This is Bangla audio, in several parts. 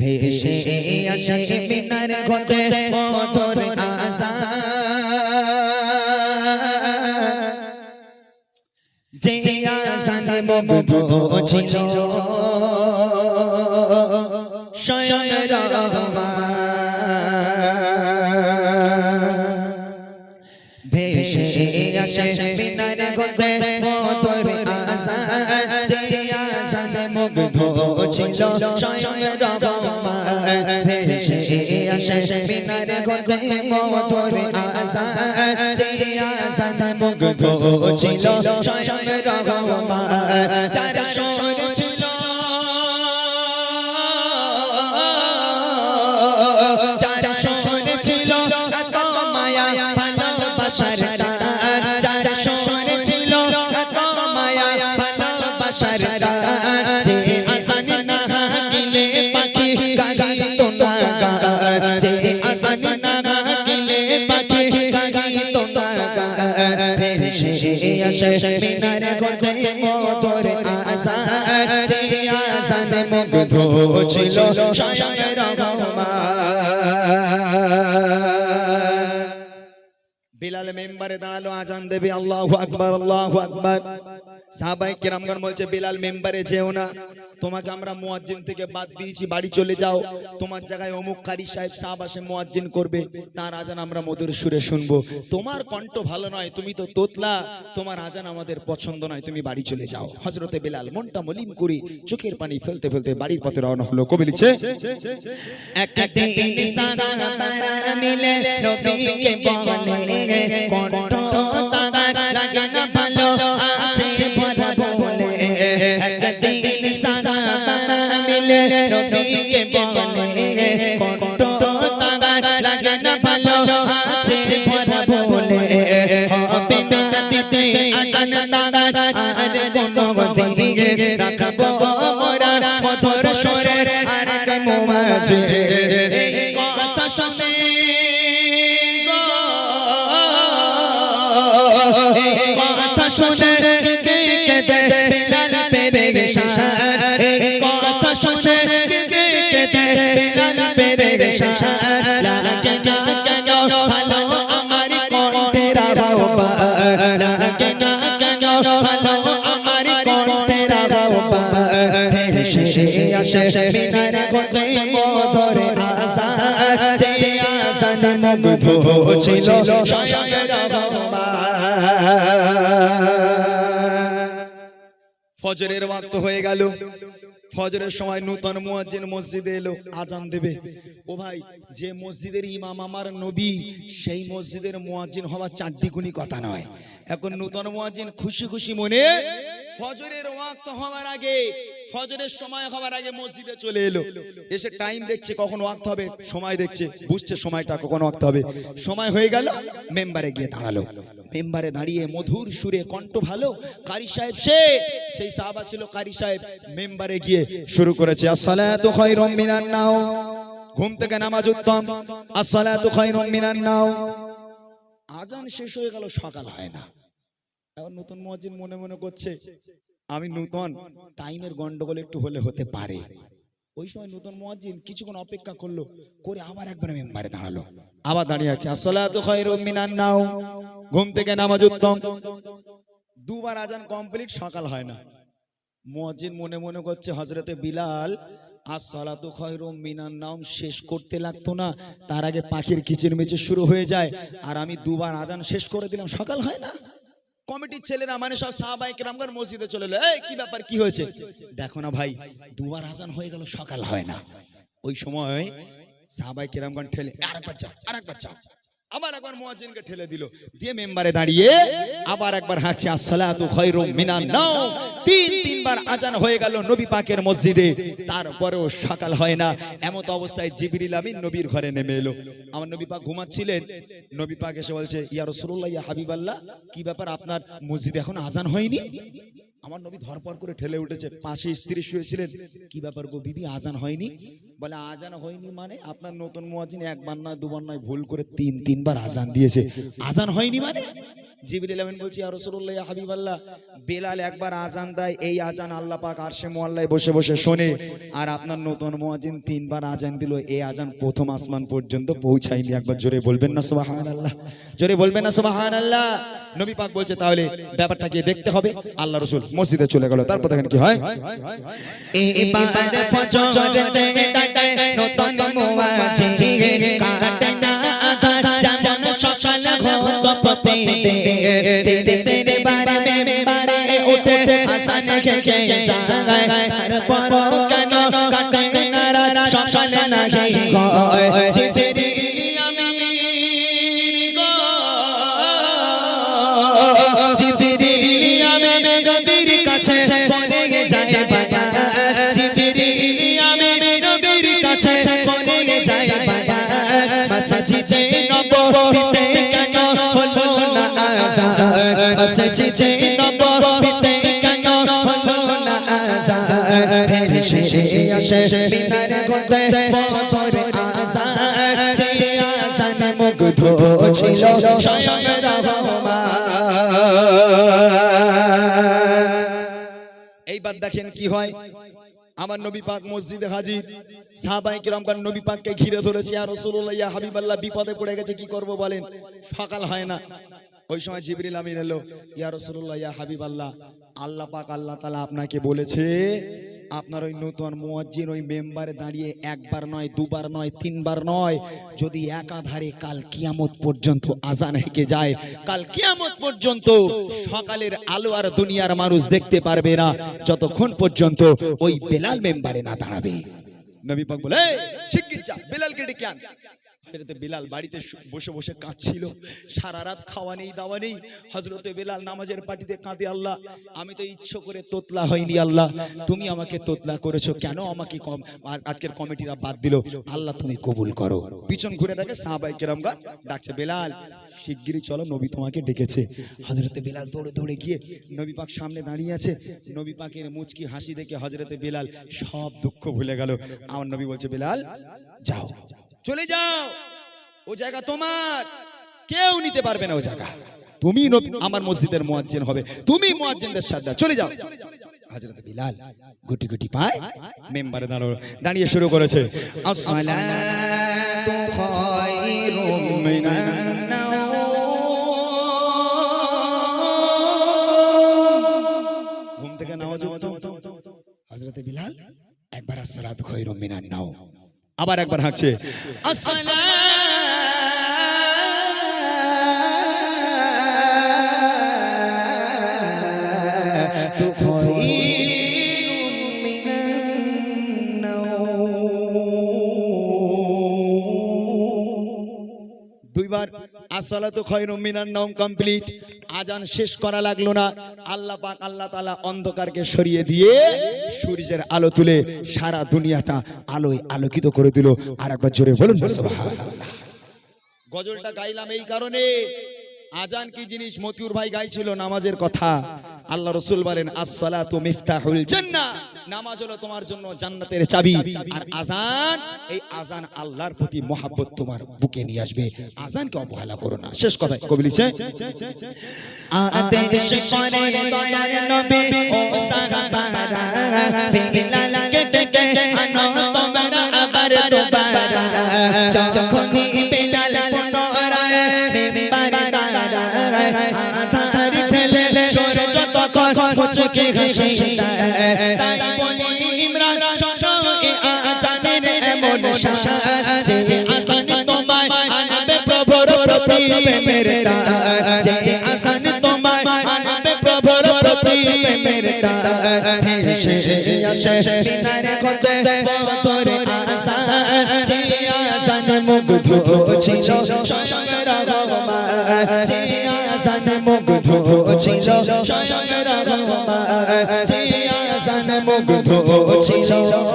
ভেসে আসে মিনার ঘতে মধুর আজান, যে আজানে মুগ্ধ ছিল স্বয়ং রহমান। ভেসে আসে মিনার ঘতে মধুর আজান, যে আজানে মুগ্ধ ছিল স্বয়ং রহমান। ভেসে আসে মিনার ঘতে মধুর আজান, যে আজানে মুগ্ধ ছিল স্বয়ং রহমান। যার সুর ছিল যার সুর ছিল এত মায়া ভালোবাসার টান, যার সুর ছিল এত মায়া ভালোবাসার টান, যে আজান না গেলে পাখি গাইত না গান, যে আজান না গেলে পাখি গাইত না গান। ভেসে আসে মিনার ঘতে মধুর আজান, যে আজানে মুগ্ধ ছিল স্বয়ং রহমান। বিলাল মেম্বারে দাঁড়ালো, আজান দেবে, আল্লাহু আকবার আল্লাহু আকবার। সাহাবায়ে কেরামগণ বলছে বিলাল মেম্বারে যেও না, তোমাকে আমরা মুয়াজ্জিন থেকে বাদ দিয়েছি, বাড়ি চলে যাও। তোমার জায়গায় অমুক কারি সাহেব সাহেব আসে মুয়াজ্জিন করবে, তার আজান আমরা মধুর সুরে শুনবো। তোমার কণ্ঠ ভালো নয়, তুমি তো তোতলা, তোমার আজান আমাদের পছন্দ নয়, তুমি বাড়ি চলে যাও। হযরতে বিলাল মনটা মলিন করে চোখের পানি ফেলতে ফেলতে বাড়ির পথে রওনা হলো। কবি লিখছে, একদিন সাহাবারা মিলে নবীকে বলে, কণ্ঠ তার লাগে না ভালো, আছে ভরা বলে। একদিন সাহাবারা মিলে নবীকে বলে, কণ্ঠ তার লাগে না ভালো, আছে ভরা বলে। হবে না দিতে আজান তার আর কোনো দিকে, রাখবো মোরা মধুর সুরে আর কামো মাঝে। এই কথা শুনে কথা শুনে কেঁদে কেঁদে বিলাল পেরেশান, এই কথা শুনে কেঁদে কেঁদে বিলাল পেরেশান। লাগে না কেন ভালো আমার কণ্ঠের আহ্বান, লাগে না কেন ভালো আমার কণ্ঠের আহ্বান। ভেসে আসে মিনার ঘতে মধুর আজান, যে আজানে মুগ্ধ ছিল স্বয়ং রহমান। ফজরের ওয়াক্ত হয়ে গেল, ফজরের সময় নূতন মুয়াজ্জিন মসজিদে এলো, আজান দেবে। ও ভাই, যে মসজিদের ইমাম আমার নবী, সেই মসজিদের মুয়াজ্জিন হওয়া চারটিকুনি কথা নয়। এখন নূতন মুয়াজ্জিন খুশি খুশি মনে ফজরের ওয়াক্ত হওয়ার আগে, ফজরের সময় হওয়ার আগে মসজিদে চলে এলো। এসে টাইম দেখছে কখন ওয়াক্ত হবে, সময় দেখছে, বুঝছে সময়টা কখন ওয়াক্ত হবে। সময় হয়ে গেল, মেম্বারে গিয়ে দাঁড়ালো। মেম্বারে দাঁড়িয়ে মধুর সুরে, কণ্ঠ ভালো, কারি সাহেব সেই সাহাবা ছিল কারি সাহেব, মেম্বারে গিয়ে শুরু করেছে, আসসালাতু খায়রুম মিনান নাওম। ঘুম থেকে নামাজ উত্তম, আসসালাতু খায়রুম মিনান নাওম। আজান শেষ হয়ে গেল, সকাল হয় না। এখন নতুন মুয়াজ্জিন মনে মনে করছে, আমি নতুন, টাইমের গন্ডগোল একটু হলে হতে পারে। ওই সময় নতুন মুয়াজ্জিন কিছুক্ষণ অপেক্ষা করলো, করে আবার একবার মেম্বারে দাঁড়ালো, আবার দাঁড়িয়ে আছে, আসসালাতু খায়রুম মিনান নাওম। ঘুম থেকে নামাজ উত্তম। দুবার আজান কমপ্লিট, সকাল হয় না। মুয়াজ্জিন মনে মনে করছে, হযরতে বিলাল আসসালাতু খায়রুম মিনান নাওম শেষ করতে লাগতো না, তার আগে পাখির কিচিরমিচির শুরু হয়ে যায়, আর আমি দুবার আজান শেষ করে দিলাম, সকাল হয় না। কমিটির ছেলেরা মানে সব সাহাবায়ে কেরামগণ মসজিদে চলে এলো, এই কি ব্যাপার, কি হয়েছে? দেখো না ভাই, দুবার আজান হয়ে গেল, সকাল হয় না। ওই সময় সাহাবায়ে কেরামগণ ঠেলে, আরেকবার যাও, আরেকবার যাও। আবার একবার মুয়াজ্জিনকে ঠেলে দিল, দিয়ে মেম্বারে দাঁড়িয়ে আবার একবার হাঁকছে, আসসালাতু খায়রুম মিনান নাওম। তিনবার আজান হয়ে গেল নবী পাকের মসজিদে, তারপরেও সকাল হয় না। এমত অবস্থায় জিবরিল আমিন নবীর ঘরে নেমে এলো। আমার নবী পাক ঘুমাচ্ছিলেন, নবী পাক এসে বলছে, ইয়া রাসূলুল্লাহ, ইয়া হাবিবাল্লাহ, কি ব্যাপার, আপনার মসজিদে এখন আজান হয়নি? আমার নবী ধরপড় করে ঠেলে উঠেছে, পাশে স্ত্রী শুয়েছিলেন, কি ব্যাপার গো বিবি, আজান হয়নি? বলে, আজান হয়নি মানে আপনার নতুন মুয়াজ্জিন একবার নয় দুবার নয় ভুল করে তিনবার আজান দিয়েছে। আজান হয়নি মানে? জিবরিল আমিন বলছি ইয়া রাসূলুল্লাহ ইয়া হাবিবাল্লাহ, বেলাল একবার আজান দেয়, এই আজান আল্লাহ পাক আরশে মুআল্লায় বসে বসে শোনে, আর আপনার নতুন মুয়াজ্জিন তিনবার আজান দিল, এই আজান প্রথম আসমান পর্যন্ত পৌঁছায়নি। একবার জোরে বলবেন না সুবহানাল্লাহ, জোরে বলবেন না সুবহানাল্লাহ। নবী পাক বলছে তাহলে ব্যাপারটা কি দেখতে হবে। আল্লাহ রাসূল মসজিদে চলে গেল, তারপর দেখেন কি হয়। এবার ফজরেতে ডাকে নতুন মুয়াজ্জিন, কাটে না আধার যেমন সকাল ঘটপতে, তেরে তেরে বারে মেম্বারে উঠে আসান খেকে যায়, তারপর কেন কাটে না রাত সকালে নাহি হয়। জিবরিল আমিন গো, জিবরিল আমিন নবীর কাছে চলে যায় বায়া, জিবরিল আমিন নবীর কাছে চলে যায় বায়া, মসজিদে নববীতে কেন হলো না আযান, মসজিদে নববীতে কেন হলো না আযান, ভেসে আসে মিনার গতে পথরে আযান, যে আযান মুগ্ধ ছিল স্বয়ং রহমান। এইবার দেখেন কি হয়। আমার নবী পাক মসজিদে হাজির, সাহাবায়ে কিরামগণ নবী পাককে ঘিরে ধরেছে, ইয়া রাসূলুল্লাহ ইয়া হাবিবাল্লাহ, বিপদে পড়ে গেছে, কি করব বলেন। সকাল হয় না, ওই সময় জিবরিল আমিন এলো, ইয়া রাসূলুল্লাহ ইয়া হাবিবাল্লাহ, আল্লাহ পাক আল্লাহ তাআলা আপনাকে বলেছে আপনার ওই নতুন মুয়াজ্জিন ওই মেম্বারে দাঁড়িয়ে একবার নয়, দুবার নয়, তিনবার নয়, যদি একাধারে কাল কিয়ামত পর্যন্ত আজান হেঁকে যায়, কাল কিয়ামত পর্যন্ত সকালের আলো আর দুনিয়ার মানুষ দেখতে পারবে না, যতক্ষণ পর্যন্ত ওই বেলাল মেম্বারে না দাঁড়াবে। নবী পাক বলে শিগগির যা বেলালকে ডেকে আন। হযরতে বেলাল বাড়িতে বসে বসে কাঁদছিল, সারা রাত খাওয়া নেই দাওয়া নেই। হযরতে বেলাল নামাজের পাটিতে কাঁদে, আল্লাহ আমি তো ইচ্ছে করে তোতলা হইনি, আল্লাহ তুমি আমাকে তোতলা করেছো, কেন আমাকে আজকের কমিটিরা বাদ দিল, আল্লাহ তুমি কবুল করো। পিছন ঘুরে দেখে সাহাবায়ে কেরামগণ ডাকছে, বেলাল শিগগিরই চলো, নবী তোমাকে ডেকেছে। হযরতে বেলাল দৌড়ে দৌড়ে গিয়ে নবী পাক সামনে দাঁড়িয়ে আছে, নবী পাকের মুচকি হাসি দেখে হযরতে বেলাল সব দুঃখ ভুলে গেল। আমার নবী বলছে, বেলাল যাও, চলে যাও, ও জায়গা তোমার, কেউ নিতে পারবে না ও জায়গা, তুমি আমার মসজিদের মুয়াজ্জিন হবে, তুমি মুয়াজ্জিনদের সাথে চলে যাও। হযরত বিলাল গুটি গুটি পায় মেম্বারে দাঁড়িয়ে শুরু করেছে, আসসালাতু খায়রুম মিনান নাওম। ঘুম থেকে নামাজ উঠতো হযরত বিলাল, একবার আসসালাতু খায়রুম মিনান নাওম, আবার একবার হাঁকছে আসসালাতু খায়রুম মিনান নাওম। দুইবার আসসালাতু খায়রুম মিনান নাওম কমপ্লিট। আজান শেষ করা লাগলো না, আল্লাহ পাক আল্লাহ তাআলা অন্ধকারকে সরিয়ে দিয়ে সূর্যের আলো তুলে সারা দুনিয়াটা আলোয় আলোকিত করে দিল। আর একবার জোরে বলুন সুবহানাল্লাহ। গজলটা গাইলাম এই কারণে, আজান কি জিনিস মতিউর ভাই গাইছিল নামাজের কথা। আল্লাহ রাসূল বলেন আসসালাতু মিফতাহুল জান্নাহ, নামাজ হলো তোমার জন্য জান্নাতের চাবি। আর আজান, এই আজান আল্লাহর প্রতি মহব্বত তোমার বুকে নিয়ে আসবে, আজানকে অবহেলা করো না। শেষ কথা কবি লিখছে, আদেশ করে দয়ার নবী ও সাহাবারা, বিলালকে ডেকে আনো তোমরা আবার দুবারা, যখনই বিলাল পুনরায় মেম্বারে দাঁড়ায়, আধার ঠেলে সূর্য তখন মুচকি হাসি দেয়, তাই বলি ইমরান শোনো এ আজানের এমন শান, যে আজান তোমায় আনবে প্রভুর প্রতি প্রেমের টান, যে আজান তোমায় আনবে প্রভুর প্রতি প্রেমের টান, ভেসে আসে মিনার গতে পথরে আযান, যে আযান মুগ্ধ ছিল স্বয়ং রহমান, যে আযান মুগ্ধ ছিল স্বয়ং রহমান, যে আযান মুগ্ধ ছিল স্বয়ং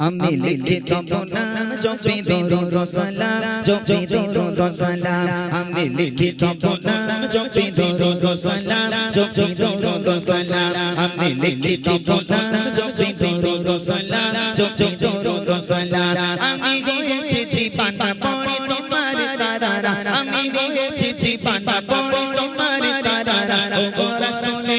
আমি লিখে তব নাম জপি দরুদ সালাম জপি দরুদ সালাম আমি লিখে তব নাম জপি দরুদ সালাম জপি দরুদ সালাম আমি লিখে তব নাম জপি দরুদ সালাম জপি দরুদ সালাম আমি হয়েছি জীবন পড়ে তোমার তারা আমি হয়েছি জীবন পড়ে তোমার তারা ও রাসূলে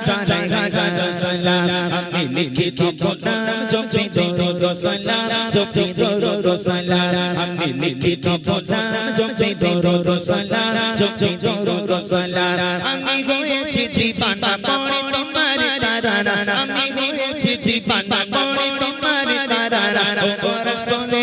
জানাই হাজার সালাম আমি লিখে তব নাম জপি দরুদ সালাম জপি দরুদ সালাম আমি লিখে তব নাম জপি দরুদ সালাম জপি দরুদ সালাম আমি হয়েছি জীবন পড়ে তোমার তারা আমি হয়েছি জীবন পড়ে তোমার তারা ও রাসূলে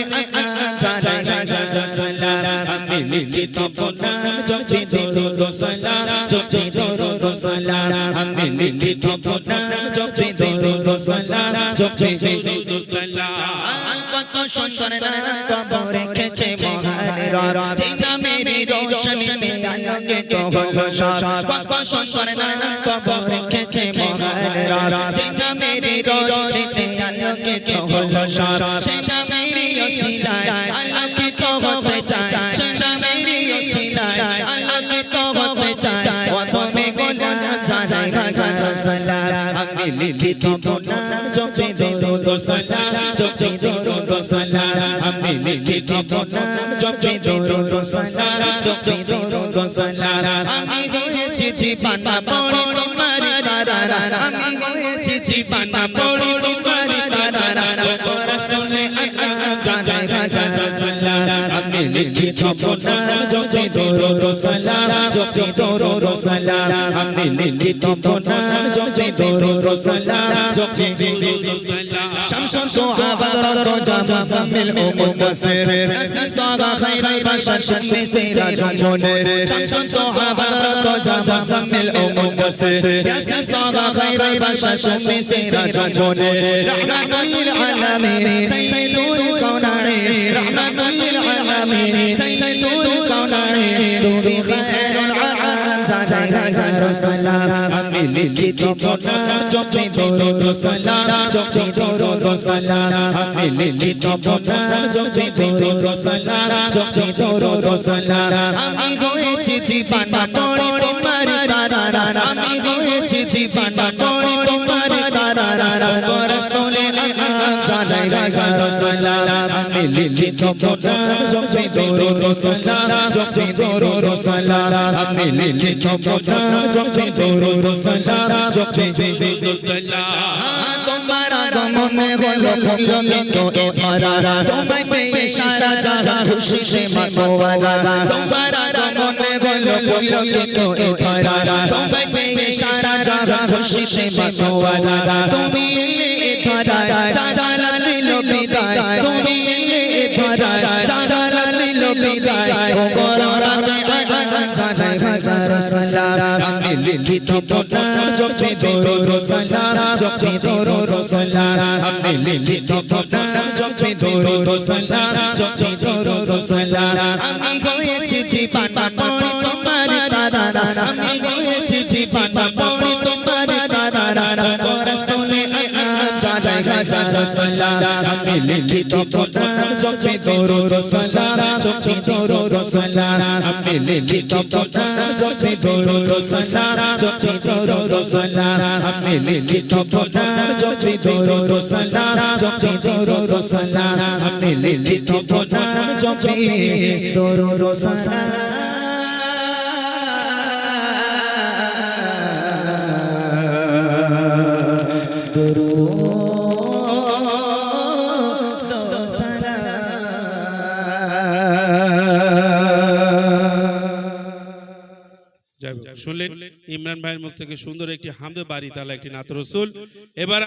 জানাই হাজার সালাম আমি লিখে তব নাম জপি দরুদ সালাম জপি দরুদ সালাম আমি লিখে তব নাম জপি দরুদ সালাম জপি দরুদ সালাম কত সুন্দর নাম তব রেখেছে মহান রব যে নামেরই রোশনীতে আলোকিত হলো সব কত সুন্দর নাম তব রেখেছে মহান রব যে নামেরই রোশনীতে আলোকিত হলো সব সে নামেরই ওসিলায় আলোকিত হতে চায় সে নামেরই ওসিলায় আলোকিত হতে চায় ও তুমি গোলাম জানাই হাজার সালাম আমি লিখে তব নাম জপি দরুদ সালাম জপি দরুদ সালাম আমি লিখে তব নাম জপি দরুদ সালাম জপি দরুদ সালাম আমি হয়েছি জীবন পড়ে তোমার তারা আমি হয়েছি জীবন পড়ে তোমার তারা ও রাসূলে জানাই হাজার সালাম আমি লিখে তব নাম জপি দরুদ সালাম জপি দরুদ সালাম আমি লিখে তব নাম জপি দরুদ সালাম জপি দরুদ সালাম শামসুন সাহাবা দরুদ জামা সামিল ও মুদাসসির সাহাবা খায়রুল বাশার শাম্মে সিরাজ মুনির শামসুন সাহাবা দরুদ জামা সামিল ও মুদাসসির সাহাবা খায়রুল বাশার শাম্মে সিরাজ মুনির রাহমাতুল লিল আলামিন সাইয়্যিদুল কাওনাইন রাহমাতুল লিল আলামিন সাইয়্যিদুল কাওনাইন তুমি খায়রুল আলাম জানাই হাজার সালাম আমি লিখে তব নাম জপি দরুদ সালাম জপি দরুদ সালাম আমি লিখে তব নাম জপি দরুদ সালাম জপি দরুদ সালাম আমি হয়েছি জীবন পড়ে তোমার তারা আমি হয়েছি জীবন পড়ে তোমার তারা ও রাসূলে জানাই হাজার সালাম আমি লিখে তব নাম জপি দরুদ সালাম জপি দরুদ সালাম আমি লিখে তব নাম জপি দরুদ সালাম জপি দরুদ সালাম তোমার আগমনে হলো পুলকিত এ ধরা তোমায় পেয়ে সারা জাহান খুশিতে মাতোয়ারা তোমার আগমনে হলো পুলকিত এ ধরা তোমায় পেয়ে সারা জাহান খুশিতে মাতোয়ারা তুমি এলে এ ধরা জালাল দিল বিদায় তুমি এলে এ ধরা জালাল দিল বিদায় ও বরাতে জানাই হাজার সালাম আমি লিখে তব নাম জপি দরুদ সালাম জপি দরুদ সালাম আমি লিখে তব নাম জপি দরুদ সালাম জপি দরুদ সালাম আমি হয়েছি জীবন পড়ে তোমার তারা আমি হয়েছি জীবন পড়ে তোমার তারা ও রাসূলে জানাই হাজার সালাম আমি লিখে তব নাম জপি দরুদ সালাম জপি দরুদ সালাম আমি লিখে তব নাম জপি দরুদ সালাম জপি দরুদ সালাম আমি লিখে তব নাম জপি দরুদ সালাম জপি দরুদ সালাম আমি লিখে তব নাম জপি দরুদ সালাম শুনলেন ইমরান ভাইয়ের মুখ থেকে সুন্দর একটি হামদে বাড়ি তালা একটি নাত রসুল। এবার